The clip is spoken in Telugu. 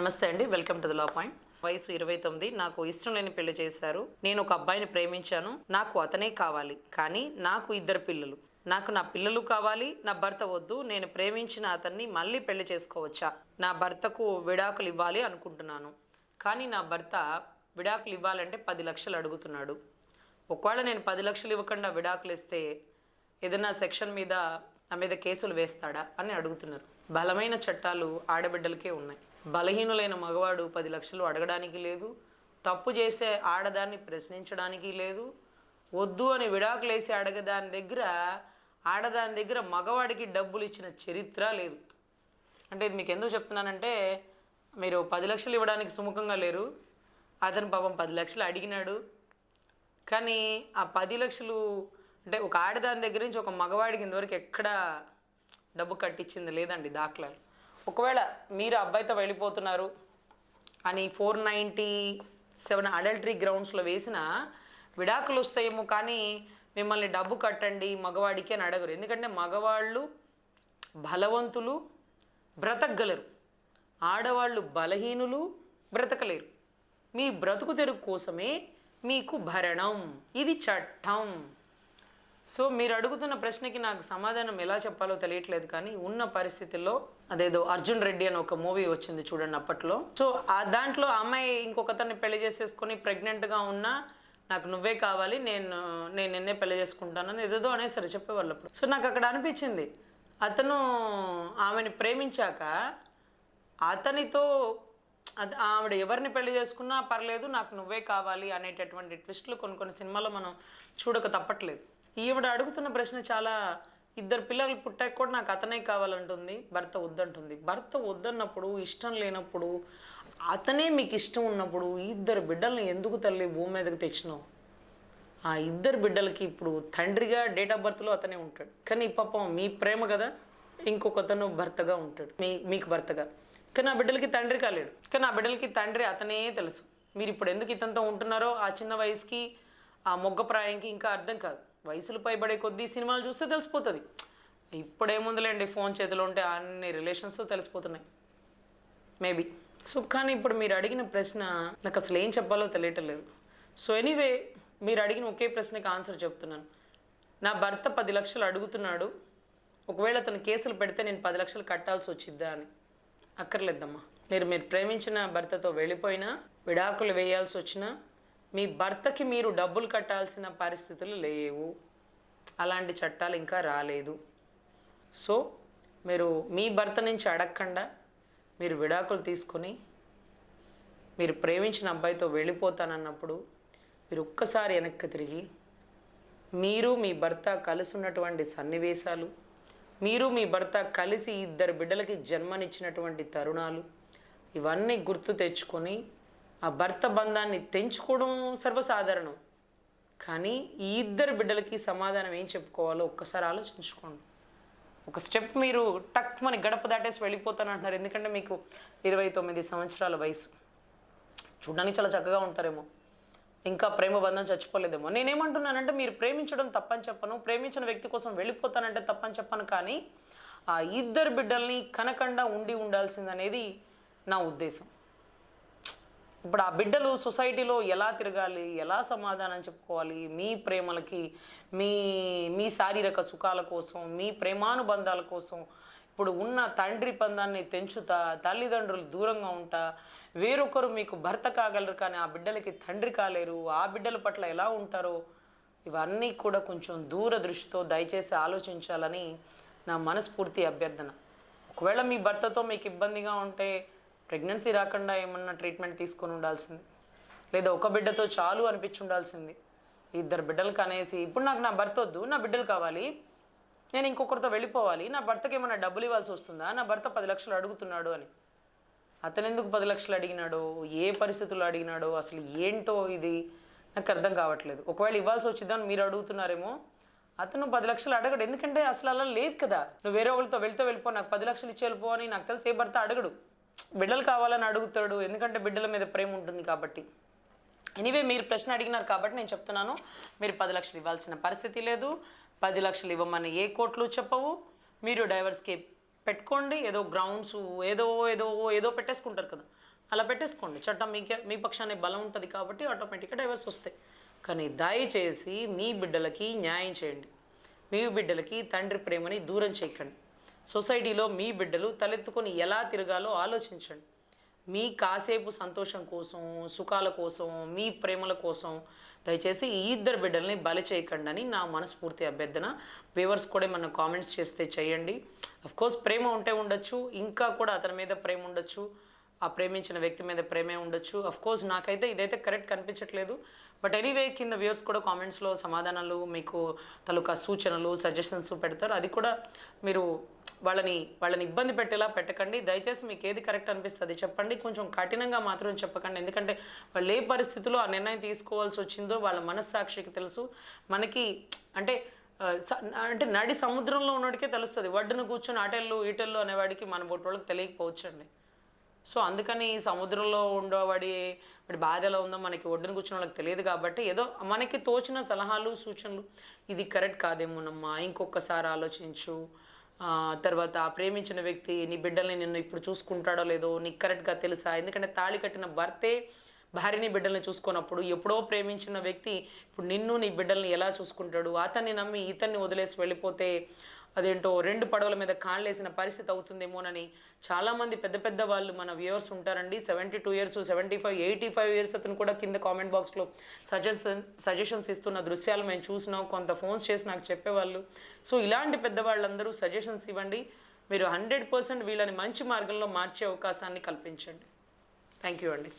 నమస్తే అండి, welcome to the law point. వయసు 29, నాకు ఇష్టం లేని పెళ్లి చేశారు. నేను ఒక అబ్బాయిని ప్రేమించాను, నాకు అతనే కావాలి, కానీ నాకు 2 పిల్లలు. నాకు నా పిల్లలు కావాలి, నా భర్త వద్దు. నేను ప్రేమించిన అతన్ని మళ్ళీ పెళ్లి చేసుకోవచ్చా? నా భర్తకు విడాకులు ఇవ్వాలి అనుకుంటున్నాను, కానీ నా భర్త విడాకులు ఇవ్వాలంటే 10 లక్షలు అడుగుతున్నాడు. ఒకవేళ నేను 10 లక్షలు ఇవ్వకుండా విడాకులు ఇస్తే ఏదైనా సెక్షన్ మీద నా మీద కేసులు వేస్తాడా అని అడుగుతున్నారు. బలమైన చట్టాలు ఆడబిడ్డలకే ఉన్నాయి. బలహీనులైన మగవాడు 10 లక్షలు అడగడానికి లేదు, తప్పు చేసే ఆడదాన్ని ప్రశ్నించడానికి లేదు. వద్దు అని విడాకులేసి ఆడదాని దగ్గర మగవాడికి డబ్బులు ఇచ్చిన చరిత్ర లేదు. అంటే ఇది మీకు ఎందుకు చెప్తున్నానంటే, మీరు 10 లక్షలు ఇవ్వడానికి సుముఖంగా లేరు. అతను పాపం 10 లక్షలు అడిగినాడు, కానీ ఆ 10 లక్షలు అంటే ఒక ఆడదాని దగ్గర నుంచి ఒక మగవాడికి ఇంతవరకు ఎక్కడా డబ్బు కట్టించింది లేదండి దాఖలాలు. ఒకవేళ మీరు అబ్బాయితో వెళ్ళిపోతున్నారు అని 497 అడల్టరీ గ్రౌండ్స్లో వేసిన విడాకులు వస్తాయేమో, కానీ మిమ్మల్ని డబ్బు కట్టండి మగవాడికి అని అడగరు. ఎందుకంటే మగవాళ్ళు బలవంతులు, బ్రతకగలరు. ఆడవాళ్ళు బలహీనులు, బ్రతకలేరు. మీ బ్రతుకు తెరుగు కోసమే మీకు భరణం, ఇది చట్టం. సో మీరు అడుగుతున్న ప్రశ్నకి నాకు సమాధానం ఎలా చెప్పాలో తెలియట్లేదు, కానీ ఉన్న పరిస్థితుల్లో అదేదో అర్జున్ రెడ్డి అని ఒక మూవీ వచ్చింది చూడండి అప్పట్లో. సో దాంట్లో అమ్మాయి ఇంకొకతన్ని పెళ్లి చేసేసుకొని ప్రెగ్నెంట్గా ఉన్నా నాకు నువ్వే కావాలి, నేను నిన్నే పెళ్లి చేసుకుంటానని ఏదేదో అనేసరి చెప్పేవాళ్ళు అప్పుడు. సో నాకు అక్కడ అనిపించింది, అతను ఆమెని ప్రేమించాక అతనితో ఆవిడ ఎవరిని పెళ్లి చేసుకున్నా పర్లేదు, నాకు నువ్వే కావాలి అనేటటువంటి ట్విస్టులు కొన్ని సినిమాల్లో మనం చూడక తప్పట్లేదు. ఈవిడ అడుగుతున్న ప్రశ్న చాలా, 2 పిల్లలు పుట్టాక కూడా నాకు అతనే కావాలంటుంది, భర్త వద్దంటుంది. భర్త వద్దన్నప్పుడు, ఇష్టం లేనప్పుడు, అతనే మీకు ఇష్టం ఉన్నప్పుడు 2 బిడ్డల్ని ఎందుకు తల్లి భూమి మీదకి తెచ్చినావు? ఆ 2 బిడ్డలకి ఇప్పుడు తండ్రిగా డేట్ ఆఫ్ బర్త్లో అతనే ఉంటాడు, కానీ పాపం మీ ప్రేమ కదా ఇంకొకతను భర్తగా ఉంటాడు, మీకు భర్తగా. కానీ ఆ బిడ్డలకి తండ్రి కాలేడు, కానీ ఆ బిడ్డలకి తండ్రి అతనే తెలుసు. మీరు ఇప్పుడు ఎందుకు ఇతనితో ఉంటున్నారో ఆ చిన్న వయసుకి, ఆ మొగ్గప్రాయంకి ఇంకా అర్థం కాదు. వయసులు పైబడే కొద్దీ సినిమాలు చూస్తే తెలిసిపోతుంది. ఇప్పుడేముందులేండి, ఫోన్ చేతిలో ఉంటే అన్ని రిలేషన్స్ తెలిసిపోతున్నాయి మేబీ. సో కానీ ఇప్పుడు మీరు అడిగిన ప్రశ్న నాకు అసలు ఏం చెప్పాలో తెలియటం లేదు. సో ఎనీవే, మీరు అడిగిన ఒకే ప్రశ్నకి ఆన్సర్ చెప్తున్నాను. నా భర్త 10 లక్షలు అడుగుతున్నాడు, ఒకవేళ అతను కేసులు పెడితే నేను 10 లక్షలు కట్టాల్సి వచ్చిద్దా అని. అక్కర్లేదమ్మా. మీరు ప్రేమించిన భర్తతో వెళ్ళిపోయినా, విడాకులు వేయాల్సి వచ్చినా, మీ భర్తకి మీరు డబ్బులు కట్టాల్సిన పరిస్థితులు లేవు. అలాంటి చట్టాలు ఇంకా రాలేదు. సో మీరు మీ భర్త నుంచి అడగకుండా మీరు విడాకులు తీసుకొని మీరు ప్రేమించిన అబ్బాయితో వెళ్ళిపోతానన్నప్పుడు మీరు ఒక్కసారి వెనక్కి తిరిగి, మీరు మీ భర్త కలిసి ఉన్నటువంటి సన్నివేశాలు, మీరు మీ భర్త కలిసి 2 బిడ్డలకి జన్మనిచ్చినటువంటి తరుణాలు, ఇవన్నీ గుర్తు తెచ్చుకొని ఆ భర్త బంధాన్ని తెంచుకోవడం సర్వసాధారణం, కానీ ఈ 2 బిడ్డలకి సమాధానం ఏం చెప్పుకోవాలో ఒక్కసారి ఆలోచించుకోండి. ఒక స్టెప్ మీరు టక్ మన గడప దాటేసి వెళ్ళిపోతానంటున్నారు, ఎందుకంటే మీకు 29 సంవత్సరాల వయసు. చూడడానికి చాలా చక్కగా ఉంటారేమో, ఇంకా ప్రేమ బంధం చచ్చిపోలేదేమో. నేనేమంటున్నానంటే, మీరు ప్రేమించడం తప్పని చెప్పను, ప్రేమించిన వ్యక్తి కోసం వెళ్ళిపోతానంటే తప్పని చెప్పను, కానీ ఆ 2 బిడ్డల్ని కనకుండా ఉండాల్సిందనేది నా ఉద్దేశం. ఇప్పుడు ఆ బిడ్డలు సొసైటీలో ఎలా తిరగాలి, ఎలా సమాధానం చెప్పుకోవాలి, మీ ప్రేమలకి, మీ శారీరక సుఖాల కోసం, మీ ప్రేమానుబంధాల కోసం ఇప్పుడు ఉన్న తండ్రి బంధాన్ని తెంచుతా, తల్లిదండ్రులు దూరంగా ఉంటా, వేరొకరు మీకు భర్త కాగలరు కానీ ఆ బిడ్డలకి తండ్రి కాలేరు, ఆ బిడ్డల పట్ల ఎలా ఉంటారో ఇవన్నీ కూడా కొంచెం దూరదృష్టితో దయచేసి ఆలోచించాలని నా మనస్ఫూర్తి అభ్యర్థన. ఒకవేళ మీ భర్తతో మీకు ఇబ్బందిగా ఉంటే ప్రెగ్నెన్సీ రాకుండా ఏమన్నా ట్రీట్మెంట్ తీసుకొని ఉండాల్సింది, లేదా ఒక బిడ్డతో చాలు అనిపించి ఉండాల్సింది. 2 బిడ్డలకు అనేసి ఇప్పుడు నాకు నా భర్త వద్దు, నా బిడ్డలు కావాలి, నేను ఇంకొకరితో వెళ్ళిపోవాలి, నా భర్తకి ఏమన్నా డబ్బులు ఇవ్వాల్సి వస్తుందా, నా భర్త 10 లక్షలు అడుగుతున్నాడు అని. అతను ఎందుకు 10 లక్షలు అడిగినాడో, ఏ పరిస్థితుల్లో అడిగినాడో, అసలు ఏంటో ఇది నాకు అర్థం కావట్లేదు. ఒకవేళ ఇవ్వాల్సి వచ్చిద్దామని మీరు అడుగుతున్నారేమో, అతను 10 లక్షలు అడగడు, ఎందుకంటే అసలు అలా లేదు కదా. నువ్వు వేరే వాళ్ళతో వెళ్ళిపో, నాకు 10 లక్షలు ఇచ్చి వెళ్ళిపో అని నాకు తెలిసి ఏ భర్త అడగడు. బిడ్డలు కావాలని అడుగుతాడు, ఎందుకంటే బిడ్డల మీద ప్రేమ ఉంటుంది కాబట్టి. ఎనీవే, మీరు ప్రశ్న అడిగినారు కాబట్టి నేను చెప్తున్నాను, మీరు 10 లక్షలు ఇవ్వాల్సిన పరిస్థితి లేదు. 10 లక్షలు ఇవ్వమని ఏ కోర్టులు చెప్పవు. మీరు డైవర్స్కి పెట్టుకోండి, ఏదో గ్రౌండ్స్ ఏదో పెట్టేసుకుంటారు కదా. అలా పెట్టేసుకోండి. చట్టం మీ పక్షానే బలం ఉంటుంది కాబట్టి ఆటోమేటిక్గా డైవర్స్ వస్తాయి. కానీ దయచేసి మీ బిడ్డలకి న్యాయం చేయండి. మీ బిడ్డలకి తండ్రి ప్రేమని దూరం చేయకండి. సొసైటీలో మీ బిడ్డలు తలెత్తుకొని ఎలా తిరగాలో ఆలోచించండి. మీ కాసేపు సంతోషం కోసం, సుఖాల కోసం, మీ ప్రేమల కోసం దయచేసి ఈ ఇద్దరు బిడ్డల్ని బలి చేయకండి అని నా మనస్ఫూర్తి అభ్యర్థన. వ్యూవర్స్ కూడా మన కామెంట్స్ చేస్తే చేయండి. అఫ్కోర్స్ ప్రేమ ఉంటే ఉండొచ్చు, ఇంకా కూడా అతని మీద ప్రేమ ఉండొచ్చు, ఆ ప్రేమించిన వ్యక్తి మీద ప్రేమే ఉండొచ్చు. అఫ్కోర్స్ నాకైతే ఇదైతే కరెక్ట్ కనిపించట్లేదు. బట్ ఎనీవే కింద వ్యూవర్స్ కూడా కామెంట్స్లో సమాధానాలు మీకు తాలూకా సూచనలు సజెషన్స్ పెడతారు. అది కూడా మీరు వాళ్ళని ఇబ్బంది పెట్టేలా పెట్టకండి. దయచేసి మీకు ఏది కరెక్ట్ అనిపిస్తుంది చెప్పండి. కొంచెం కఠినంగా మాత్రం చెప్పకండి. ఎందుకంటే వాళ్ళు ఏ పరిస్థితిలో ఆ నిర్ణయం తీసుకోవాల్సి వచ్చిందో వాళ్ళ మనస్సాక్షికి తెలుసు. మనకి అంటే అంటే నడి సముద్రంలో ఉన్నవాడికే తెలుస్తుంది. ఒడ్డున కూర్చొని అటెళ్ళు ఈటెళ్ళు అనేవాడికి మన బొట్టోళ్ళకి తెలియకపోవచ్చండి. సో అందుకని సముద్రంలో వాడి బాధ ఎలా ఉందో మనకి ఒడ్డున కూర్చున్న వాళ్ళకి తెలియదు. కాబట్టి ఏదో మనకి తోచిన సలహాలు సూచనలు, ఇది కరెక్ట్ కాదేమోనమ్మా, ఇంకొకసారి ఆలోచించు, తర్వాత ప్రేమించిన వ్యక్తి నీ బిడ్డల్ని నిన్ను ఇప్పుడు చూసుకుంటాడో లేదో నీకు కరెక్ట్గా తెలుసా? ఎందుకంటే తాళి కట్టిన భర్తే భార్యని బిడ్డల్ని చూసుకున్నప్పుడు ఎప్పుడో ప్రేమించిన వ్యక్తి ఇప్పుడు నిన్ను నీ బిడ్డల్ని ఎలా చూసుకుంటాడు? అతన్ని నమ్మి ఇతన్ని వదిలేసి వెళ్ళిపోతే అదేంటో 2 పడవల మీద కాళ్ళేసిన పరిస్థితి అవుతుందేమోనని చాలామంది పెద్ద పెద్ద వాళ్ళు మన వ్యూవర్స్ ఉంటారండి. 72 ఇయర్స్, 75, 85 ఇయర్స్ అతను కూడా కింద కామెంట్ బాక్స్లో సజెషన్స్ ఇస్తున్న దృశ్యాలు మేము చూసినాం. కొంత ఫోన్స్ చేసి నాకు చెప్పేవాళ్ళు. సో ఇలాంటి పెద్దవాళ్ళందరూ సజెషన్స్ ఇవ్వండి. మీరు 100% వీళ్ళని మంచి మార్గంలో మార్చే అవకాశాన్ని కల్పించండి. థ్యాంక్ యూ అండి.